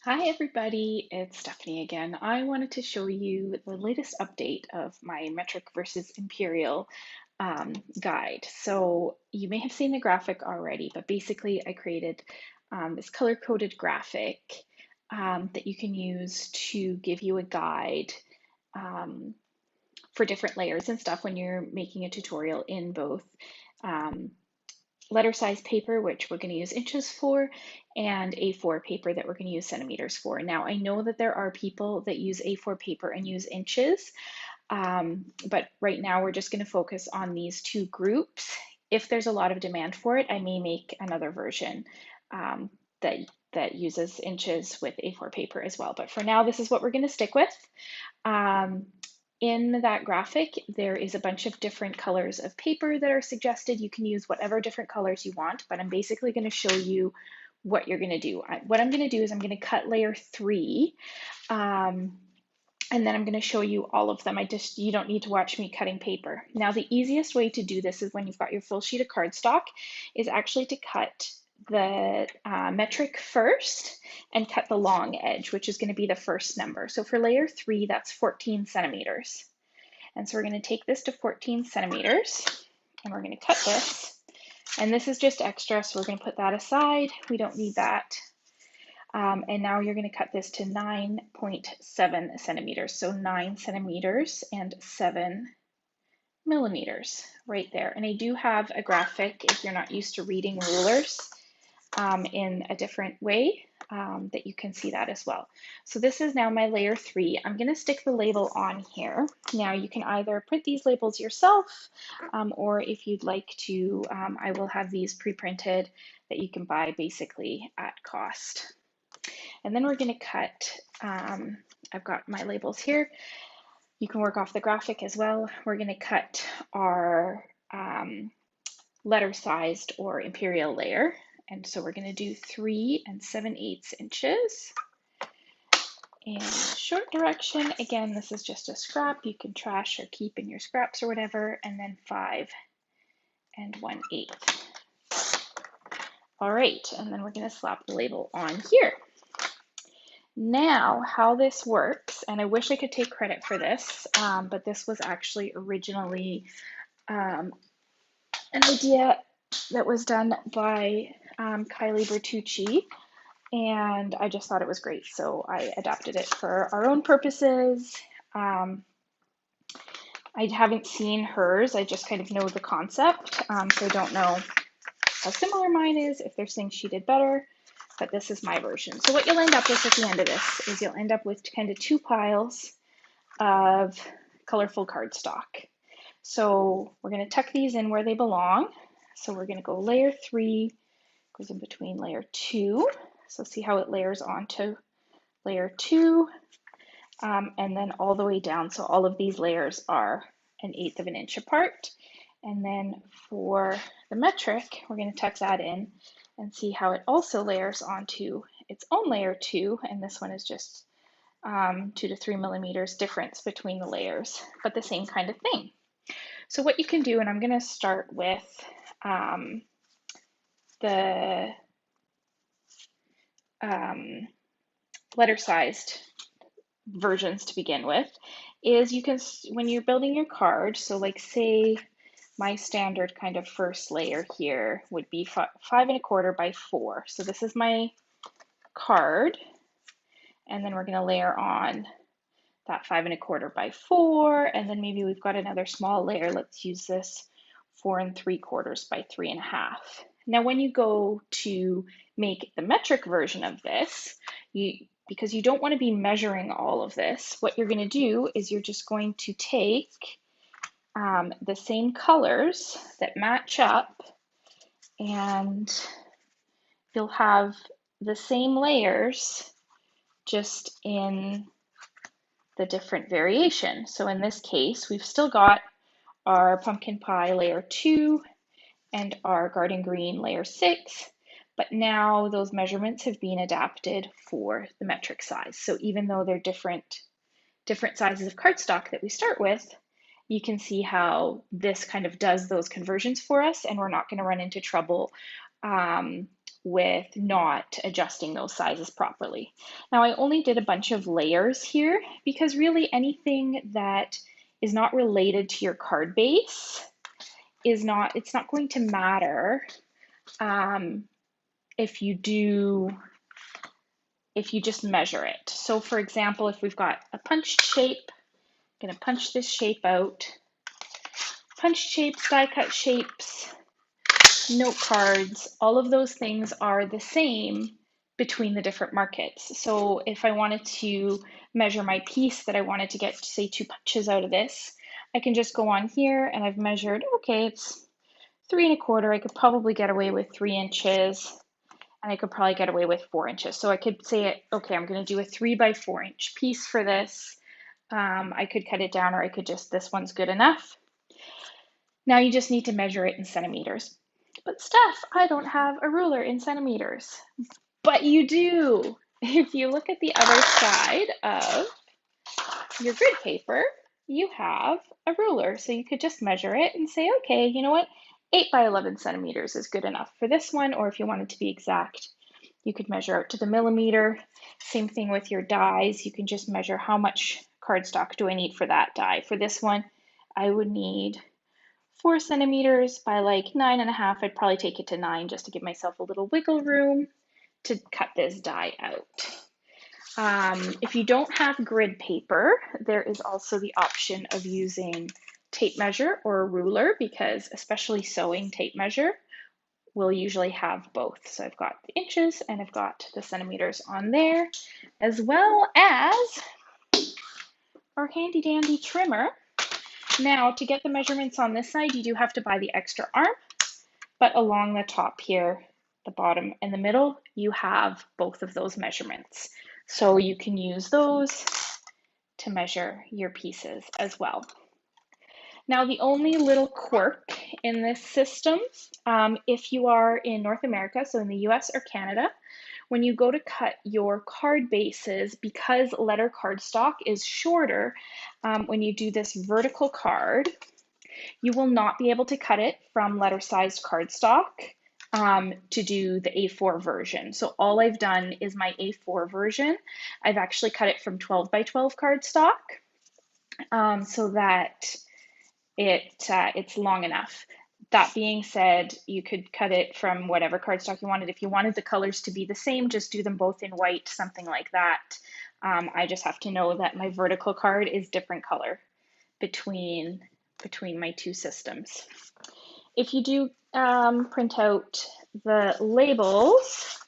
Hi everybody, it's Stephanie again. I wanted to show you the latest update of my metric versus imperial guide. So you may have seen the graphic already, but basically I created this color-coded graphic that you can use to give you a guide um, for different layers and stuff when you're making a tutorial in both um, letter size paper, which we're going to use inches for, and A4 paper that we're going to use centimeters for. Now, I know that there are people that use A4 paper and use inches, but right now we're just going to focus on these two groups. If there's a lot of demand for it, I may make another version um, that that uses inches with A4 paper as well. But for now, this is what we're going to stick with. Um, in that graphic, there is a bunch of different colors of paper that are suggested. You can use whatever different colors you want, but I'm basically going to show you what you're going to do. What I'm going to do is I'm going to cut layer 3, and then I'm going to show you all of them. You don't need to watch me cutting paper. Now, the easiest way to do this is when you've got your full sheet of cardstock, is actually to cut the metric first and cut the long edge, which is going to be the first number. So for layer 3, that's 14 centimeters. And so we're going to take this to 14 centimeters and we're going to cut this. And this is just extra, so we're going to put that aside. We don't need that. And now you're going to cut this to 9.7 centimeters. So 9 centimeters and 7 millimeters right there. And I do have a graphic if you're not used to reading rulers in a different way that you can see that as well. So this is now my layer 3. I'm going to stick the label on here. Now you can either print these labels yourself or if you'd like to, I will have these pre-printed that you can buy basically at cost. And then we're going to cut, I've got my labels here. You can work off the graphic as well. We're going to cut our letter sized or imperial layer. And so we're going to do 3 7/8 inches. And short direction, again, this is just a scrap. You can trash or keep in your scraps or whatever. And then 5 1/8. All right, and then we're going to slap the label on here. Now, how this works, and I wish I could take credit for this, but this was actually originally an idea that was done by Kylie Bertucci, and I just thought it was great, so I adapted it for our own purposes. I haven't seen hers, I just kind of know the concept, so I don't know how similar mine is, if there's things she did better, but this is my version. So what you'll end up with at the end of this is you'll end up with kind of 2 piles of colorful cardstock. So we're going to tuck these in where they belong. So we're going to go layer 3, goes in between layer 2. So see how it layers onto layer 2, and then all the way down. So all of these layers are 1/8 of an inch apart. And then for the metric, we're going to tuck that in and see how it also layers onto its own layer 2. And this one is just 2 to 3 millimeters difference between the layers, but the same kind of thing. So what you can do, and I'm going to start with the letter-sized versions to begin with, is you can, when you're building your card, so like say my standard kind of first layer here would be 5 1/4 by 4. So this is my card, and then we're going to layer on that 5 1/4 by 4, and then maybe we've got another small layer. Let's use this 4 3/4 by 3 1/2. Now, when you go to make the metric version of this, because you don't want to be measuring all of this, what you're going to do is you're just going to take the same colors that match up, and you'll have the same layers just in the different variation. So in this case, we've still got our pumpkin pie layer 2 and our garden green layer 6, but now those measurements have been adapted for the metric size. So even though they're different sizes of cardstock that we start with, you can see how this kind of does those conversions for us, and we're not going to run into trouble with not adjusting those sizes properly. Now I only did a bunch of layers here because really anything that is not related to your card base it's not going to matter if you just measure it. So for example, if we've got a punched shape, I'm going to punch this shape out. Punched shapes, die cut shapes, note cards, all of those things are the same between the different markets. So if I wanted to measure my piece that I wanted to get, say, 2 punches out of this, I can just go on here and I've measured, okay, it's 3 1/4. I could probably get away with 3 inches, and I could probably get away with 4 inches. So I could say, okay, I'm going to do a 3 by 4 inch piece for this. I could cut it down, or I could just, this one's good enough. Now you just need to measure it in centimeters. But Steph, I don't have a ruler in centimeters. But you do. If you look at the other side of your grid paper, you have a ruler. So you could just measure it and say, okay, you know what? 8 by 11 centimeters is good enough for this one, or if you wanted to be exact, you could measure out to the millimeter. Same thing with your dies. You can just measure how much cardstock do I need for that die. For this one, I would need 4 centimeters by like 9.5. I'd probably take it to 9 just to give myself a little wiggle room to cut this die out. If you don't have grid paper, there is also the option of using tape measure or a ruler, because especially sewing tape measure will usually have both. So I've got the inches and I've got the centimeters on there, as well as our handy dandy trimmer. Now to get the measurements on this side, you do have to buy the extra arm, but along the top here, the bottom and the middle, you have both of those measurements. So you can use those to measure your pieces as well. Now, the only little quirk in this system, if you are in North America, so in the US or Canada, when you go to cut your card bases, because letter cardstock is shorter, when you do this vertical card, you will not be able to cut it from letter-sized cardstock to do the A4 version. So all I've done is my A4 version. I've actually cut it from 12 by 12 cardstock so that it's long enough. That being said, you could cut it from whatever cardstock you wanted. If you wanted the colors to be the same, just do them both in white, something like that. I just have to know that my vertical card is different color between my two systems. If you do print out the labels,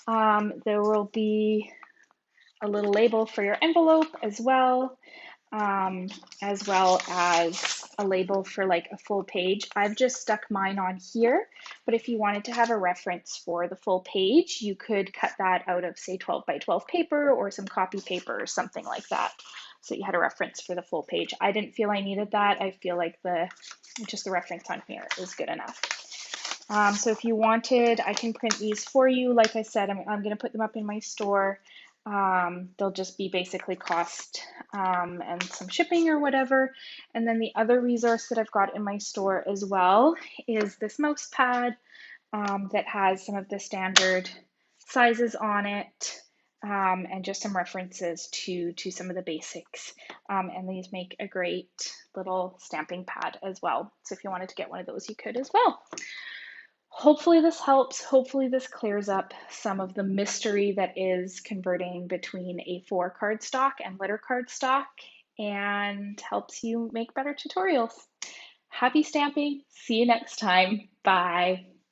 there will be a little label for your envelope as well as a label for like a full page. I've just stuck mine on here, but if you wanted to have a reference for the full page, you could cut that out of, say, 12 by 12 paper or some copy paper or something like that. So you had a reference for the full page. I didn't feel I needed that. I feel like just the reference on here is good enough. So if you wanted, I can print these for you. Like I said, I'm going to put them up in my store. They'll just be basically cost and some shipping or whatever. And then the other resource that I've got in my store as well is this mouse pad that has some of the standard sizes on it and just some references to some of the basics. And these make a great little stamping pad as well. So if you wanted to get one of those, you could as well. Hopefully this helps. Hopefully this clears up some of the mystery that is converting between A4 cardstock and letter cardstock and helps you make better tutorials. Happy stamping. See you next time. Bye.